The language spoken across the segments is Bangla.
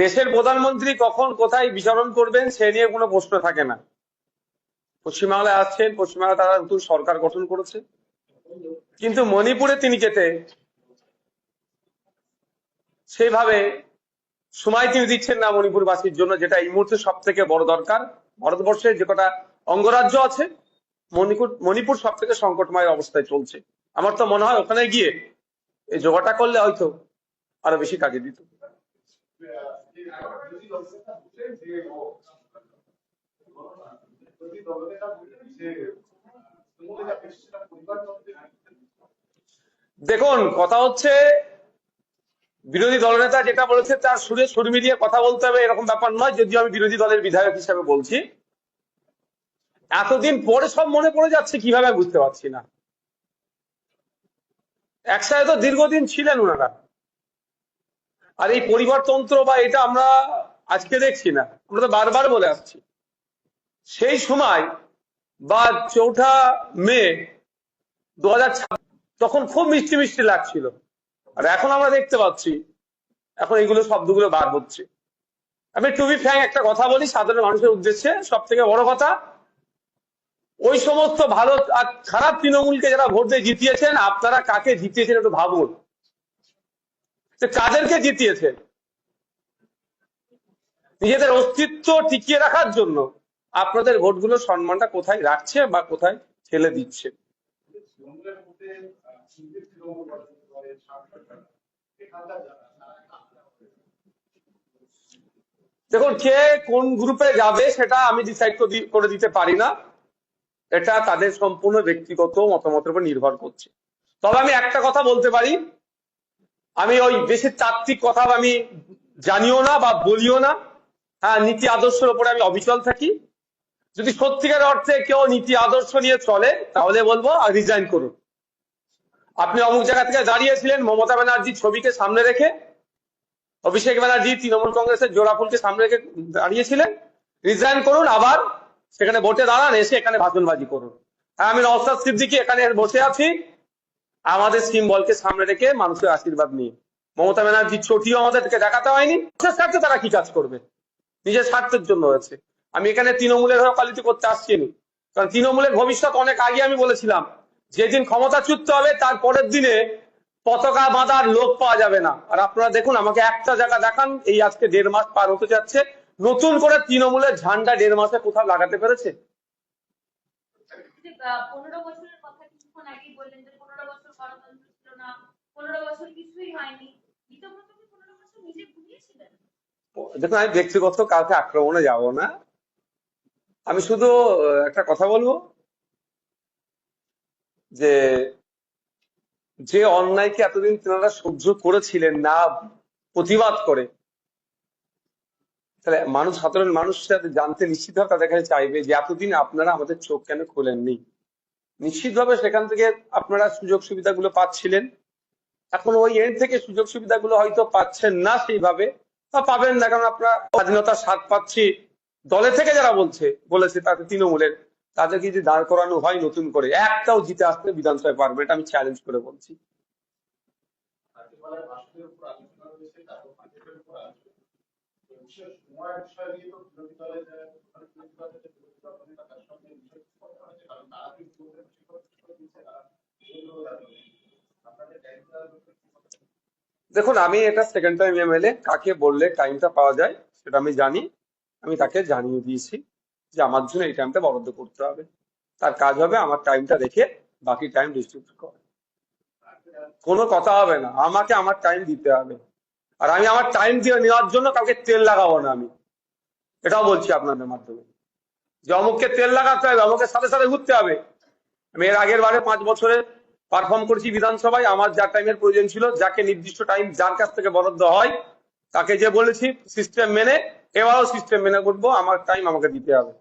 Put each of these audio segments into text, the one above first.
দেশের প্রধানমন্ত্রী কখন কোথায় বিচরণ করবেন সে নিয়ে কোনো প্রশ্ন থাকে না। পশ্চিমবাংলায় আসছেন, পশ্চিমবাংলা তারা নতুন সরকার গঠন করেছে, কিন্তু মণিপুরে তিনি যেতে সেইভাবে সময় তিনি দিচ্ছেন না মণিপুরবাসীর জন্য, যেটা এই মুহূর্তে সব থেকে বড় দরকার। ভারতবর্ষে যে কটা অঙ্গরাজ্য আছে, মণিপুর সব থেকে সংকটময় অবস্থায় চলছে। আমার তো মনে হয় ওখানে গিয়ে এই যোগাটা করলে হয়তো আরো বেশি কাজে দিত। দেখুন, কথা হচ্ছে বিরোধী দলনেতা যেটা বলেছে তার সুরে সুর মিলিয়ে কথা বলতে হবে এরকম ব্যাপার নয়। যদিও আমি বিরোধী দলের বিধায়ক হিসাবে বলছি, এতদিন পরে সব মনে পড়ে যাচ্ছে কিভাবে বুঝতে পারছি না। একসাথে তো দীর্ঘদিন ছিলেন ওনারা। আর এই পরিবারতন্ত্র বা এটা আমরা আজকে দেখছি না, আমরা তো বারবার বলে আসছি। সেই সময় বা 4ঠা মে 2026 তখন খুব মিষ্টি মিষ্টি লাগছিল, আর এখন আমরা দেখতে পাচ্ছি এখন এইগুলো শব্দগুলো বার হচ্ছে। আমি টু বি ফ্র্যাঙ্ক একটা কথা বলি সাধারণ মানুষের উদ্দেশ্যে, সব থেকে বড় কথা, ওই সমস্ত ভালো আর খারাপ তৃণমূলকে যারা ভোট দিয়ে জিতিয়েছেন, আপনারা কাকে জিতিয়েছেন একটু ভাবুন। কাদেরকে জিতিয়েছেন? নিজেদের অস্তিত্ব টিকিয়ে রাখার জন্য আপনাদের ভোটগুলো সম্মানটা কোথায় রাখছে বা কোথায় ঠেলে দিচ্ছে? দেখুন, কে কোন গ্রুপে যাবে সেটা আমি ডিসাইড করে দিতে পারি না, এটা তাদের সম্পূর্ণ ব্যক্তিগত মতামতের উপর নির্ভর করছে। তবে আমি একটা কথা বলতে পারি, আমি ওই বেশি তাত্ত্বিক কথা আমি জানিও না বা বলিও না। হ্যাঁ, নীতি আদর্শের উপরে আমি অবিচল থাকি। যদি সত্যিকার অর্থে কেউ নীতি আদর্শ নিয়ে চলে তাহলে বলবো রিজাইন করুন। আপনি অমুক জায়গা থেকে দাঁড়িয়েছিলেন মমতা ব্যানার্জির ছবিকে সামনে রেখে, অভিষেক ব্যানার্জি তৃণমূল কংগ্রেসের জোড়াফুলকে সামনে রেখে দাঁড়িয়েছিলেন, রিজাইন করুন, আবার সেখানে ভোটে দাঁড়ান, এসে এখানে ভাষণবাজি করুন। হ্যাঁ, আমি নওশাদ সিদ্দিকী এখানে বসে আছি আমাদের সিম্বলকে সামনে রেখে মানুষের আশীর্বাদ নিয়ে। মমতা ব্যানার্জির ছটিও আমাদেরকে দেখাতে হয়নি। স্বার্থে তারা কি কাজ করবে? নিজের স্বার্থের জন্য হয়েছে। আমি এখানে তৃণমূলের হয়ে পালিত করতে আসছি না, কারণ তৃণমূলের ভবিষ্যৎ অনেক আগে আমি বলেছিলাম, যেদিন ক্ষমতাচ্যুত হবে তার পরের দিনে পতাকা বাঁধার লোক পাওয়া যাবে না। আর আপনারা দেখুন, আমাকে একটা জায়গা দেখান এই আজকে 1.5 মাস পার হতে যাচ্ছে, নতুন করে তৃণমূলের ঝান্ডা 1.5 মাসে কোথাও লাগাতে পেরেছে? 15 বছরের কথা কিছুক্ষণ আগেই বললেন যে 15 বছর গণতন্ত্র ছিল না, 15 বছর কিছুই হয়নি। গীতব্রত কি 15 বছর নিজে ঘুরিয়েছিলেন? দেখুন, আমি ব্যক্তিগত কাউকে আক্রমণে যাব না, আমি শুধু একটা কথা বলবো যে যে অন্যায়কে এতদিন তেনারা সহ্য করেছিলেন না প্রতিবাদ করে, তাহলে মানুষ, সাধারণ মানুষ জানতে নিশ্চিতভাবে তাদের কাছে চাইবে যে এতদিন আপনারা আমাদের চোখ কেন খোলেননি। নিশ্চিতভাবে সেখান থেকে আপনারা সুযোগ সুবিধাগুলো পাচ্ছিলেন, এখন ওই এন্ড থেকে সুযোগ সুবিধাগুলো হয়তো পাচ্ছেন না সেইভাবে, বা পাবেন না, কারণ আপনারা স্বাধীনতার স্বাদ পাচ্ছি দলে থেকে যারা বলেছে তাতে তৃণমূলের, তাদেরকে যদি দাঁড় করানো হয় নতুন করে, একটাও জিতে আসতে বিধানসভায় পারবে, এটা আমি চ্যালেঞ্জ করে বলছি। দেখুন, আমি এটা সেকেন্ড টাইম এমএলএ, কাকে বললে টাইমটা পাওয়া যায় সেটা আমি জানি। আমি তাকে জানিয়ে দিয়েছি যে আমার জন্য এই টাইমটা বরাদ্দ করতে হবে, তার কাজ হবে আমার টাইমটা রেখে বাকি টাইম ডিস্ট্রিবিউট করে। কোনো কথা হবে না, আমাকে আমার টাইম দিতে হবে। আর আমি আমার টাইম দিয়ে নেওয়ার জন্য কাউকে তেল লাগাবো না। আমি এটাও বলছি আপনাদের মাধ্যমে, যে অমুককে তেল লাগাতে হবে, অমুকের সাথে সাথে ঘুরতে হবে। আমি এর আগের বারে 5 বছরে পারফর্ম করেছি বিধানসভায়, আমার যা টাইমের প্রয়োজন ছিল, যাকে নির্দিষ্ট টাইম যার কাছ থেকে বরাদ্দ হয় তাকে যে বলেছি সিস্টেম মেনে, এবারও সিস্টেম মেনে করবো, আমার টাইম আমাকে দিতে হবে।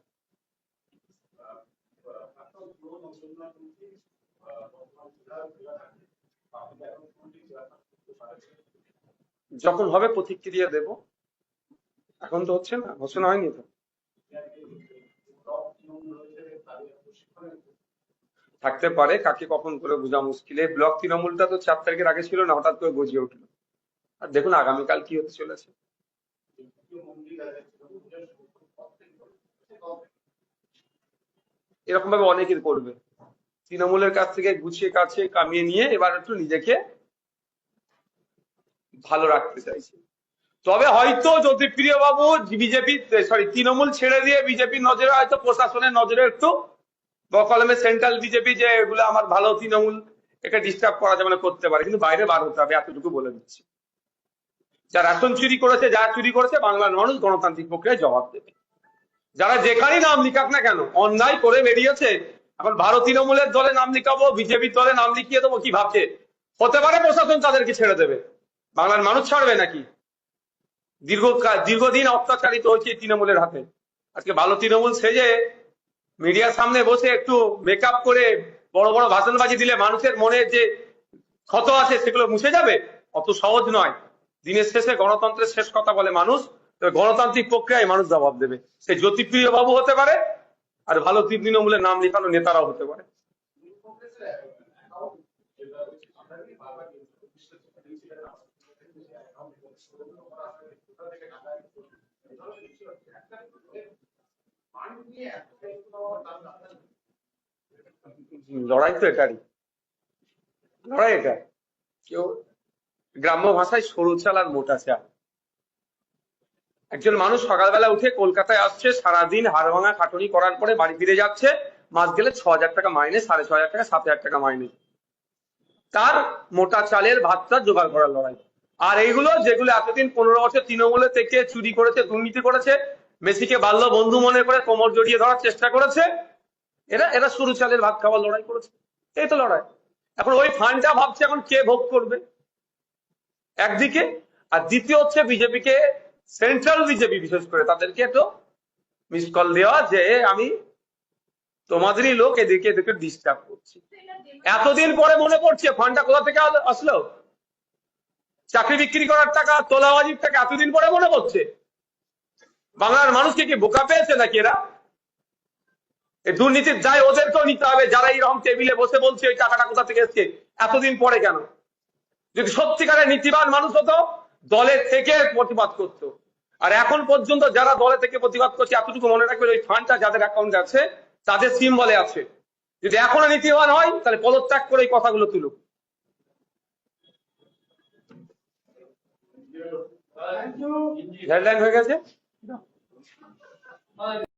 যখন হবে প্রতিক্রিয়া দেব, এখন তো হচ্ছে না, ঘোষণা হয়নি তো। থাকতে পারে, কাকে কখন করে বোঝা মুশকিল। এই ব্লক তৃণমূলটা তো 4 তারিখের আগে ছিল না, হঠাৎ করে গজিয়ে উঠলো। আর দেখুন আগামীকাল কি হতে চলেছে। এরকম ভাবে অনেকের করবে, তৃণমূলের কাছ থেকে গুছিয়ে কাছে কামিয়ে নিয়ে এবার একটু নিজেকে ভালো রাখতে চাইছে। তবে হয়তো জ্যোতিপ্রিয় বাবু বিজেপি, সরি, তৃণমূল ছেড়ে দিয়ে বিজেপির নজরে, হয়তো প্রশাসনের নজরে একটু বকলমে সেন্ট্রাল বিজেপি যে এগুলো আমার ভালো, তৃণমূল একে ডিস্টার্ব করা যাবে না, করতে পারে, কিন্তু বাইরে বার হতে হবে, এতটুকু বলে দিচ্ছি। যারা রেশন চুরি করেছে, যা চুরি করেছে, বাংলার মানুষ গণতান্ত্রিক প্রক্রিয়ায় জবাব দেবে। যারা যেখানেই নাম লিখাক না কেন, অন্যায় করে বেরিয়েছে, এখন ভারত তৃণমূলের দলে নাম লিখাবো, বিজেপির দলে নাম লিখিয়ে দেবো, কি ভাবছে? হতে পারে প্রশাসন তাদেরকে ছেড়ে দেবে, বাংলার মানুষ ছাড়বে নাকি? দীর্ঘদিন অত্যাচারিত হয়েছে তৃণমূলের হাতে। আজকে ভালো তৃণমূল সেজে মিডিয়ার সামনে বসে একটু মেকআপ করে বড় বড় ভাষণবাজি দিলে মানুষের মনে যে ক্ষত আছে সেগুলো মুছে যাবে? অত সহজ নয়। দিনের শেষে গণতন্ত্রের শেষ কথা বলে মানুষ, তো গণতান্ত্রিক প্রক্রিয়ায় মানুষ জবাব দেবে। সে জ্যোতিপ্রিয় বাবু হতে পারে, আর ভালো তৃণমূলের নাম লেখানো নেতারাও হতে পারে। লড়াই তো এটারই, লড়াই এটা। কেউ গ্রাম্য ভাষায় সরু চাল আর মোটা চাল। একজন মানুষ সকালবেলা উঠে কলকাতায় আসছে, সারাদিন হাড় ভাঙা খাটুনি করার পরে বাড়ি ফিরে যাচ্ছে, মাস গেলে 6,000 টাকা মাইনে, 6,500 টাকা, 7,000 টাকা মাইনে। তার মোটা চালের ভাতটা জোগাড় করার লড়াই। আর এইগুলো যেগুলো এতদিন 15 বছর তৃণমূলে থেকে চুরি করেছে, দুর্নীতি করেছে, মেসিকে বাল্য বন্ধু মনে করে কোমর জড়িয়ে ধরার চেষ্টা করেছে, এরা এরা সরু চালের ভাত খাওয়ার লড়াই করেছে। এই তো লড়াই। এখন ওই ফান্ডটা ভাবছে এখন কে ভোগ করবে একদিকে, আর দ্বিতীয় হচ্ছে বিজেপিকে, সেন্ট্রাল বিজেপি বিশেষ করে তাদেরকে একটু মিস কল দেওয়া যে আমি তোমাদেরই লোক, এদেরকে এদেরকে ডিস্টার্ব করছি। এতদিন পরে মনে পড়ছে ফান্ডটা কোথা থেকে আসলো, চাকরি বিক্রি করার টাকা, তোলাবাজির টাকা, এতদিন পরে মনে পড়ছে। বাংলার মানুষকে কি বোকা পেয়েছে নাকি এরা? এই দুর্নীতির দায় ওদেরকেও নিতে হবে, যারা এইরকম টেবিলে বসে বলছে ওই টাকাটা কোথা থেকে এসছে, এতদিন পরে কেন? যদি সত্যিকারের নীতিবান মানুষ হতো, দলে থেকে প্রতিবাদ করতো। আর এখন পর্যন্ত যারা দলে থেকে প্রতিবাদ করছে, এতটুকু মনে রাখবে, ওই ফান্ডটা যাদের অ্যাকাউন্টে আছে তাদের সিম্বলে আছে। যদি এখনো নীতিবান হয় তাহলে পদত্যাগ করে এই কথাগুলো তুলুক। হেডলাইন হয়ে গেছে।